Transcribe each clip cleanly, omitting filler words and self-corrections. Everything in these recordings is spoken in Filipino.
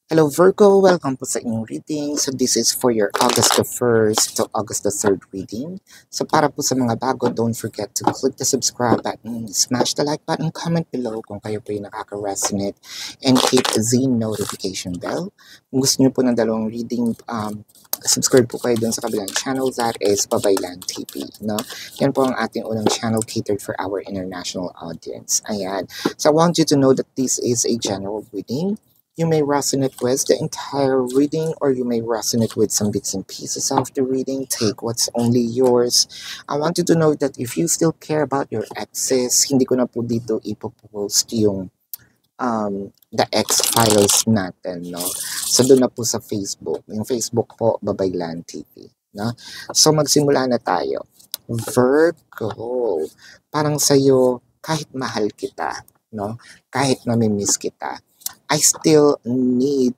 Hello Virgo, welcome po sa inyong reading. So this is for your August the 1st to August the 3rd reading. So para po sa mga bago, don't forget to click the subscribe button, smash the like button, comment below kung kayo po yung nakaka-resonate, and hit the notification bell. Kung gusto niyo po ng dalawang reading, subscribe po kayo dun sa kabilang channel, that is Babaylan TV. No? Yan po ang ating unang channel catered for our international audience. Ayan. So I want you to know that this is a general reading. You may resonate with the entire reading or you may resonate with some bits and pieces of the reading. Take what's only yours. I want you to know that if you still care about your exes, hindi ko na po dito ipopost yung the X files natin, no? So doon na po sa Facebook. Yung Facebook po, Babaylan TV. No? So magsimula na tayo. Virgo, parang sa'yo, kahit mahal kita, no? Kahit namimiss kita, I still need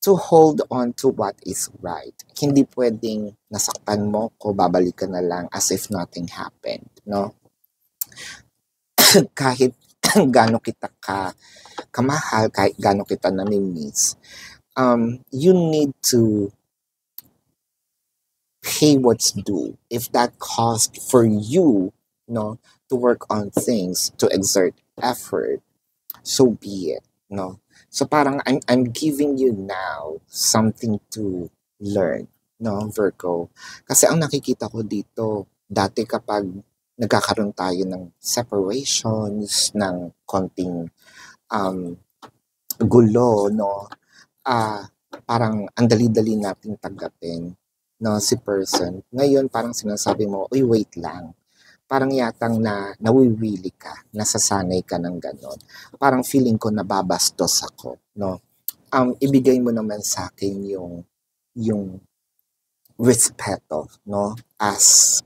to hold on to what is right. Hindi pwedeng nasaktan mo ko, babalik ka na lang as if nothing happened, no? Kahit gaano kita kamahal, kahit gaano kita namimiss, you need to pay what's due. If that cost for you, no, to work on things, to exert effort, so be it. No? So parang I'm giving you now something to learn, no, Virgo. Kasi ang nakikita ko dito, dati kapag nagkakaroon tayo ng separations, ng konting gulo, no, parang ang dali-dali nating tanggapin, no, si person. Ngayon parang sinasabi mo, uy, wait lang, parang yatang nawiwili ka, nasasanay ka ng ganon. Parang feeling ko nababastos ako, no? Ibigay mo naman sa akin yung respeto, no? As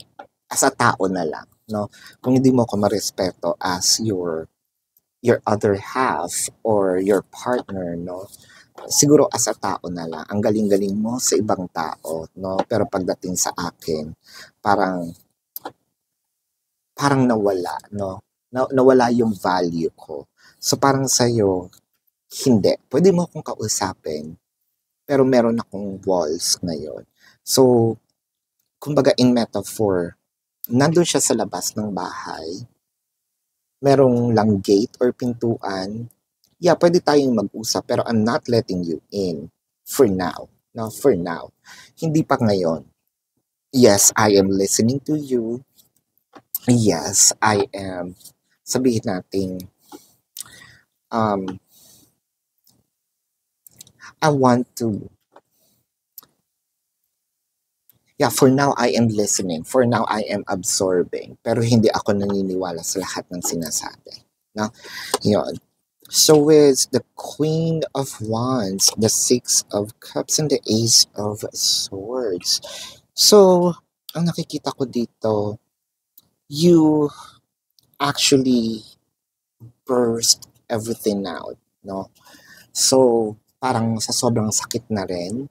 a tao na lang, no? Kung hindi mo ako marespeto as your other half or your partner, no? Siguro as a tao na lang. Ang galing-galing mo sa ibang tao, no? Pero pagdating sa akin, parang nawala, no? Nawala yung value ko. So parang sa'yo, hindi. Pwede mo akong kausapin, pero meron akong walls ngayon. So, kumbaga in metaphor, nandun siya sa labas ng bahay, merong lang gate or pintuan, yeah, pwede tayong mag-usap, pero I'm not letting you in for now. No, for now. Hindi pa ngayon. Yes, I am listening to you. Yes, I am, sabihin natin, I want to, yeah, for now I am listening. For now I am absorbing. Pero hindi ako naniniwala sa lahat ng sinasabi. No? Yun. So with the Queen of Wands, the Six of Cups, and the Ace of Swords. So, ang nakikita ko dito, you actually burst everything out, no? So, parang sa sobrang sakit na rin,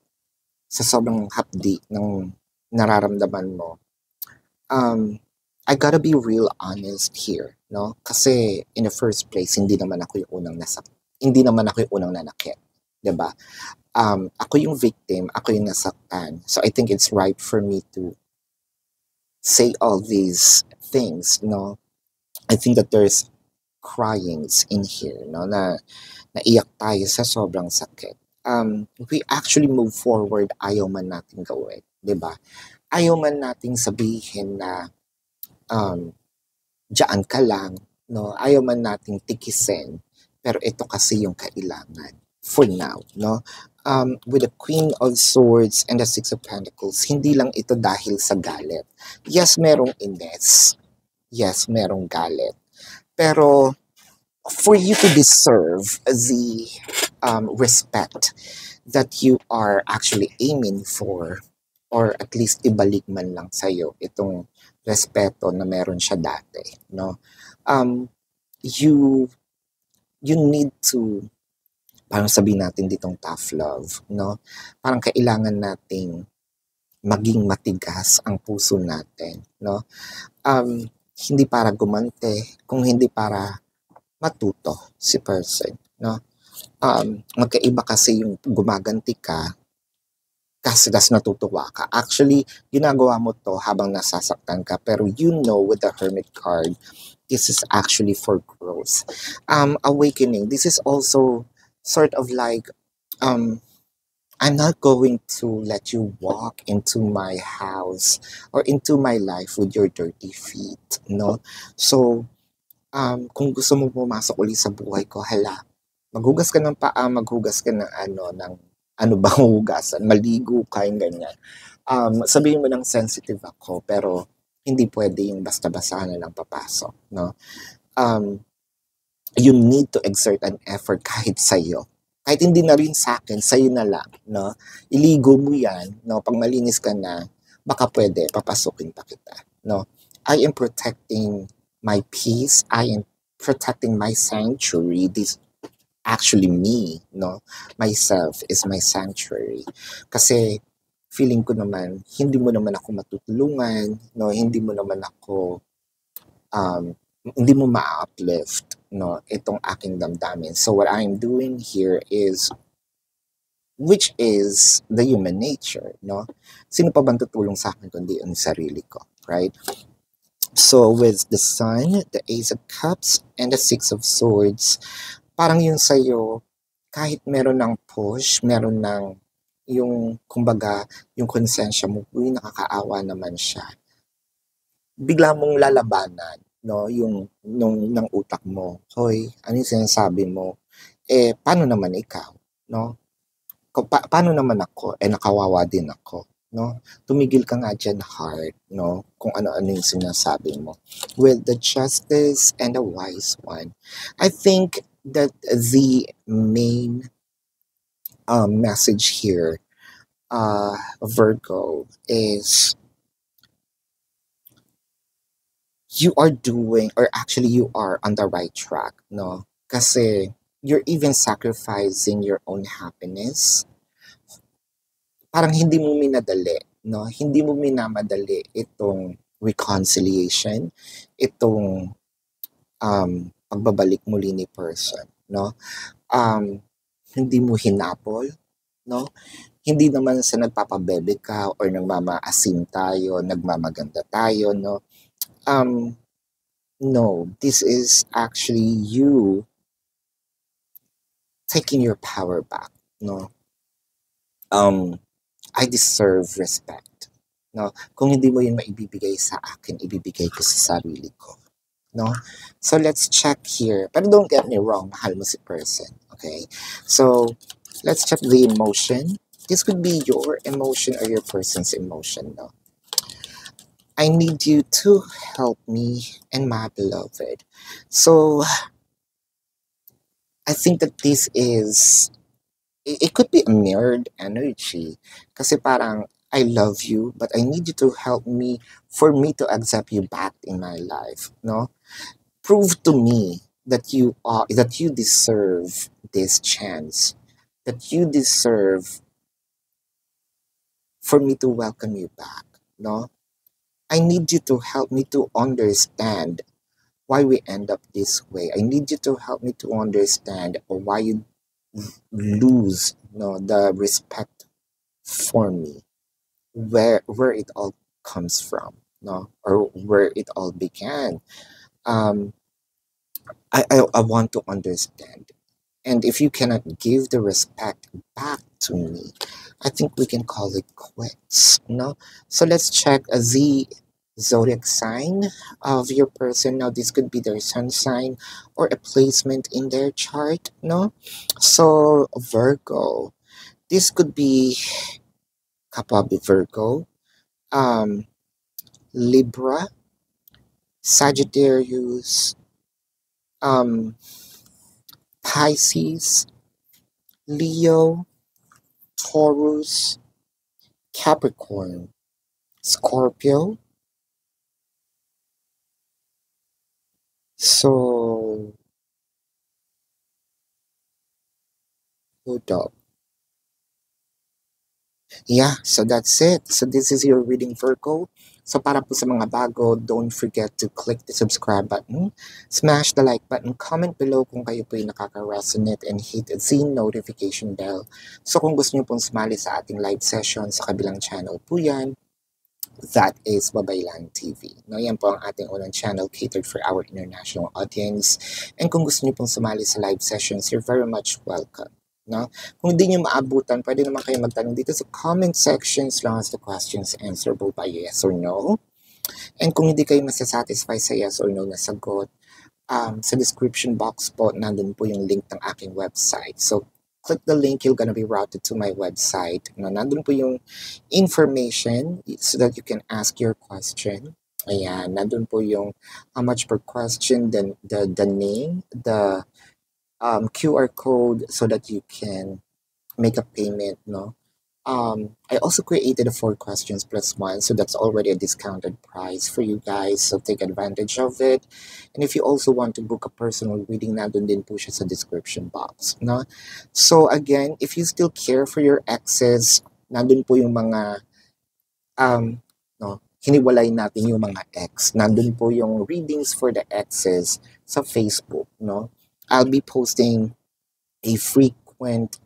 sa sobrang hapdi ng nararamdaman mo, I gotta be real honest here, no? Kasi in the first place, hindi naman ako yung unang nanakit, 'di ba? Ako yung victim, ako yung nasaktan. So I think it's right for me to say all these things, no? I think that there's cryings in here, no? Na naiyak tayo sa sobrang sakit. We actually move forward, ayaw man natin gawin, 'di ba? Ayaw man nating sabihin na diyaan ka lang, no? Ayaw man nating tikisin, pero ito kasi yung kailangan for now, no? With the Queen of Swords and the Six of Pentacles, hindi lang ito dahil sa galit. Yes, merong ines. Yes, merong galit. Pero for you to deserve the respect that you are actually aiming for, or at least ibalik man lang sa'yo itong respeto na meron siya dati, no? You need to, parang sabihin natin ditong tough love, no? Parang kailangan nating maging matigas ang puso natin, no? Hindi para gumante, kung hindi para matuto si person, no? Magkaiba kasi yung gumaganti ka kasi tas natutuwa ka. Actually, ginagawa mo to habang nasasaktan ka, pero you know with the Hermit card, this is actually for growth. Awakening, this is also sort of like, um, I'm not going to let you walk into my house or into my life with your dirty feet, no? So, kung gusto mo pumasok uli sa buhay ko, hala, maghugas ka ng paa, maghugas ka ng ano bang hugasan, maligo ka, yung ganyan. Sabihin mo ng sensitive ako, pero hindi pwede yung basta-basta na lang papasok, no? Um, you need to exert an effort kahit sa'yo. Kahit hindi na rin sa akin, sa'yo na lang, no? Iligo mo yan, no? Pag malinis ka na, baka pwede, papasukin pa kita, no? I am protecting my peace. I am protecting my sanctuary. This actually me, no? Myself is my sanctuary. Kasi feeling ko naman, hindi mo naman ako matutulungan, no? Hindi mo naman ako um, hindi mo ma-uplift, no, itong aking damdamin. So what I'm doing here is, which is the human nature, no? Sino pa bang tutulong sa akin kundi ang sarili ko, right? So with the Sun, the Ace of Cups, and the Six of Swords, parang yung sa'yo, kahit meron ng push, meron ng yung, kumbaga, yung konsensya mo, uy, nakakaawa naman siya, bigla mong lalabanan, no, yung ng utak mo. Hoy, ano yung sinasabi mo? Eh, paano naman ikaw, no? Paano naman ako? Eh, nakawawa din ako, no? Tumigil ka nga dyan, heart, no? Kung ano-ano yung sinasabi mo. With the justice and the wise one, I think that the main message here, Virgo, is you are doing, or actually you are on the right track, no? Kasi you're even sacrificing your own happiness. Parang hindi mo minadali, no? Hindi mo minamadali itong reconciliation, itong pagbabalik muli ni person, no? Um, hindi mo hinapol, no? Hindi naman sa nagpapabebe ka or nagmamaasim tayo, nagmamaganda tayo, no? Um, no, this is actually you taking your power back, no? Um, I deserve respect, no? Kung hindi mo yun maibibigay sa akin, ibibigay ko sa sarili ko, no? So let's check here. But don't get me wrong, mahal mo si person, okay? So let's check the emotion. This could be your emotion or your person's emotion, no? I need you to help me and my beloved. So I think that this is, it could be a mirrored energy. Kasi parang, I love you, but I need you to help me for me to accept you back in my life, no? Prove to me that you deserve this chance, that you deserve for me to welcome you back, no? I need you to help me to understand why we end up this way. I need you to help me to understand why you lose, no, the respect for me, where it all comes from, no, or where it all began. um I want to understand, and if you cannot give the respect back to me, I think we can call it quits, no? So let's check the zodiac sign of your person. Now this could be their sun sign or a placement in their chart, no? So Virgo, this could be kapwa Virgo, um Libra, Sagittarius, um, Pisces, Leo, Taurus, Capricorn, Scorpio. So, hold up. Yeah, so that's it. So this is your reading, Virgo. So para po sa mga bago, don't forget to click the subscribe button, smash the like button, comment below kung kayo po yung nakaka-resonate, and hit the notification bell. So kung gusto niyo pong sumali sa ating live session sa kabilang channel po yan, that is Babaylan TV. No, yan po ang ating unang channel catered for our international audience. And kung gusto niyo pong sumali sa live sessions, you're very much welcome. No? Kung hindi niyo maabutan, pwede naman kayo magtanong dito sa comment sections long as the questions answerable by yes or no. And kung hindi kayo masasatisfy sa yes or no na sagot, sa description box po, nandun po yung link ng aking website. So, click the link, you're gonna be routed to my website. No, nandun po yung information so that you can ask your question. Ayan, nandun po yung how much per question, then the name, the QR code so that you can make a payment, no? I also created a 4 questions plus 1, so that's already a discounted price for you guys, so take advantage of it. And if you also want to book a personal reading, nandun din po siya sa description box, no? So again, if you still care for your exes, nandun po yung mga, no, hiniwalay natin yung mga ex. Nandun po yung readings for the exes sa Facebook, no? I'll be posting a frequent,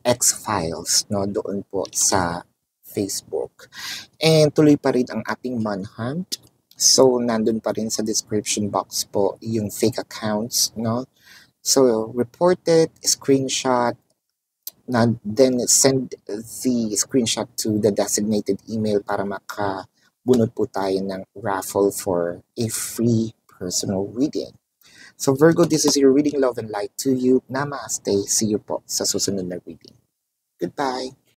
X-Files, no, doon po sa Facebook. And tuloy pa rin ang ating manhunt. So, nandun pa rin sa description box po yung fake accounts, no? So, report it, screenshot, then send the screenshot to the designated email para makabunot po tayo ng raffle for a free personal reading. So Virgo, this is your reading, love and light to you. Namaste. See you po sa susunod na reading. Goodbye.